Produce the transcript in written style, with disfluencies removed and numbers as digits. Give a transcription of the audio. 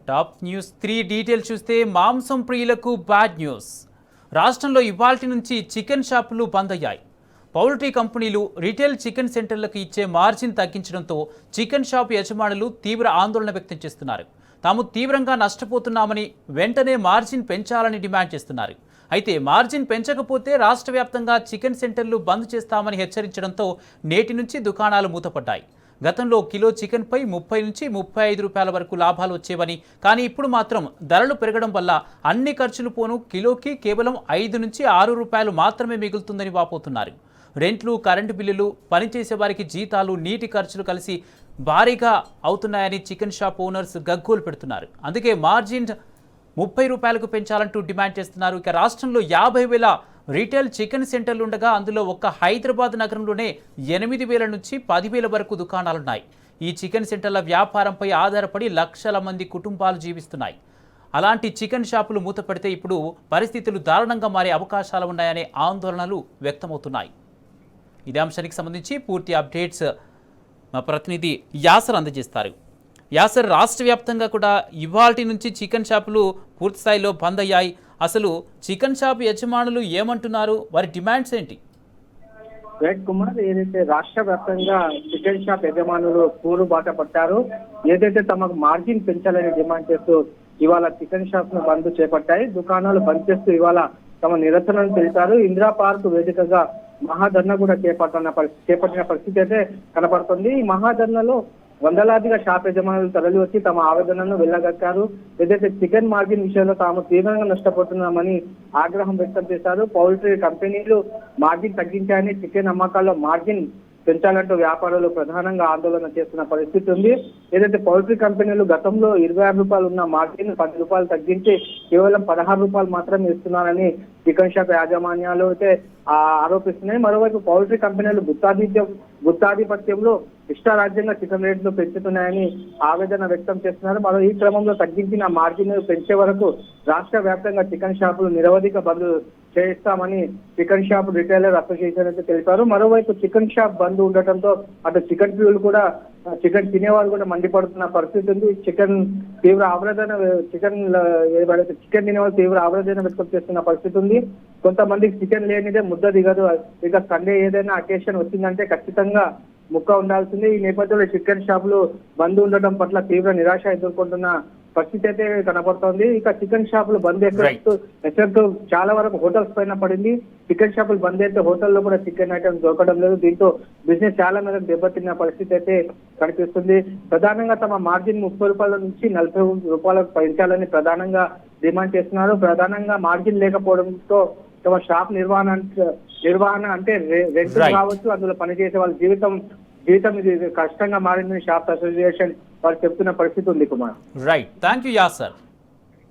Top news 3 detail చూస్తే మాంసం ప్రియులకు బ్యాడ్ న్యూస్. రాష్ట్రంలో ఇవాల్టి నుంచి చికెన్ షాపులు బంద్ అయ్యాయి. పౌల్ట్రీ కంపెనీలు రీటైల్ చికెన్ సెంటర్లకు ఇచ్చే మార్జిన్ తగ్గించడంతో చికెన్ షాప్ యజమానులు తీవ్ర ఆందోళన వ్యక్తం చేస్తున్నారు. తాము తీవ్రంగా నష్టపోతున్నామని వెంటనే మార్జిన్ పెంచాలని డిమాండ్ చేస్తున్నారు. అయితే మార్జిన్ పెంచకపోతే రాష్ట్ర వ్యాప్తంగా చికెన్ సెంటర్లు బంద్ చేస్తామని హెచ్చరించడంతో నేటి నుంచి దుకాణాలు మూతపడ్డాయి. గతంలో కిలో చికెన్పై 30 నుంచి 35 రూపాయల వరకు లాభాలు వచ్చేవని, కానీ ఇప్పుడు మాత్రం ధరలు పెరగడం వల్ల అన్ని ఖర్చులు పోను కిలోకి కేవలం 5 నుంచి 6 రూపాయలు మాత్రమే మిగులుతుందని వాపోతున్నారు. రెంట్లు, కరెంటు బిల్లులు, పనిచేసే వారికి జీతాలు, నీటి ఖర్చులు కలిసి భారీగా అవుతున్నాయని చికెన్ షాప్ ఓనర్స్ గగ్గోలు పెడుతున్నారు. అందుకే మార్జిన్ 30 రూపాయలకు పెంచాలంటూ డిమాండ్ చేస్తున్నారు. ఇక రాష్ట్రంలో 50,000 రీటైల్ చికెన్ సెంటర్లు ఉండగా అందులో ఒక్క హైదరాబాద్ నగరంలోనే 8,000 నుంచి 10,000 వరకు దుకాణాలున్నాయి. ఈ చికెన్ సెంటర్ల వ్యాపారంపై ఆధారపడి లక్షల మంది కుటుంబాలు జీవిస్తున్నాయి. అలాంటి చికెన్ షాపులు మూతపడితే ఇప్పుడు పరిస్థితులు దారుణంగా మారే అవకాశాలు ఉన్నాయనే ఆందోళనలు వ్యక్తమవుతున్నాయి. ఇదే అంశానికి సంబంధించి పూర్తి అప్డేట్స్ మా ప్రతినిధి యాసర్ అందజేస్తారు. యాసర్, రాష్ట్ర వ్యాప్తంగా కూడా ఇవాల్టి నుంచి చికెన్ షాపులు పూర్తి స్థాయిలో బంద్ అయ్యాయి. అసలు చికెన్ షాప్ యజమానులు ఏమంటున్నారు? వారి డిమాండ్స్ ఏంటి? రైట్ కుమార్, ఏదైతే రాష్ట్ర వ్యాప్తంగా చికెన్ షాప్ యజమానులు బాట పట్టారో, ఏదైతే తమకు మార్జిన్ పెంచాలని డిమాండ్ చేస్తూ ఇవాళ చికెన్ షాప్ ను బంద్ చేపట్టాయి. దుకాణాలు బంద్ చేస్తూ ఇవాళ తమ నిరసనను తెలిపారు. ఇందిరా పార్క్ వేదికగా మహాధర్నా కూడా చేపట్టిన పరిస్థితి అయితే కనపడుతుంది. ఈ మహాధర్నాలో వందలాదిగా షాప్ యజమానులు తరలి వచ్చి తమ ఆవేదనను వెళ్ళగక్కారు. ఏదైతే చికెన్ మార్జిన్ విషయంలో తాము తీవ్రంగా నష్టపోతున్నామని ఆగ్రహం వ్యక్తం చేశారు. పౌల్ట్రీ కంపెనీలు మార్జిన్ తగ్గించాయని, చికెన్ అమ్మకాల్లో మార్జిన్ పెంచాలంటూ వ్యాపారులు ప్రధానంగా ఆందోళన చేస్తున్న పరిస్థితి ఉంది. ఏదైతే పౌల్ట్రీ కంపెనీలు గతంలో 26 రూపాయలు ఉన్న మార్జిన్ 10 రూపాయలు తగ్గించి కేవలం 16 రూపాయలు మాత్రమే ఇస్తున్నారని చికెన్ షాప్ యాజమాన్యాలు అయితే ఆరోపిస్తున్నాయి. మరోవైపు పౌల్ట్రీ కంపెనీలు గుత్తాధిపత్యంలో ఇష్టారాజ్యంగా చికెన్ రేట్లు పెంచుతున్నాయని ఆవేదన వ్యక్తం చేస్తున్నారు. ఈ క్రమంలో తగ్గించిన మార్జిన్ పెంచే వరకు రాష్ట్ర వ్యాప్తంగా చికెన్ షాపులు నిరవధిక బంద్ చేయిస్తామని చికెన్ షాప్ రిటైలర్ అసోసియేషన్ అయితే తెలిపారు. మరోవైపు చికెన్ షాప్ బంద్ ఉండటంతో అటు చికెన్ ప్రియులు కూడా, చికెన్ తినేవారు కూడా మండిపడుతున్న పరిస్థితి ఉంది. చికెన్ తినేవాళ్ళు తీవ్ర ఆవేదన వ్యక్తం చేస్తున్న పరిస్థితి ఉంది. కొంతమందికి చికెన్ లేనిదే ముద్ద దిగదు. ఇక సండే ఏదైనా అకేషన్ వచ్చిందంటే ఖచ్చితంగా ముక్క ఉండాల్సింది. ఈ నేపథ్యంలో చికెన్ షాపులు బంద్ ఉండటం పట్ల తీవ్ర నిరాశ ఎదుర్కొంటున్న పరిస్థితి అయితే కనపడుతోంది. ఇక చికెన్ షాపులు బంద్ ఎఫెక్ట్ చాలా వరకు హోటల్స్ పైన పడింది. చికెన్ షాపులు బంద్ అయితే హోటల్లో కూడా చికెన్ ఐటమ్స్ దొరకడం లేదు. దీంతో బిజినెస్ చాలా మేరకు దెబ్బతిన్న పరిస్థితి అయితే కనిపిస్తుంది. ప్రధానంగా తమ మార్జిన్ 30 రూపాయల నుంచి 40 రూపాయలకు పెంచాలని ప్రధానంగా డిమాండ్ చేస్తున్నారు. ప్రధానంగా మార్జిన్ లేకపోవడంతో తమ షాప్ నిర్వహణ అంటే రెంట్ కావచ్చు, అందులో పనిచేసే వాళ్ళ జీవితం ఇది కష్టంగా మారిందని షాప్ అసోసియేషన్ వాళ్ళు చెప్తున్న పరిస్థితి ఉంది Kumar. Right, thank you Acer.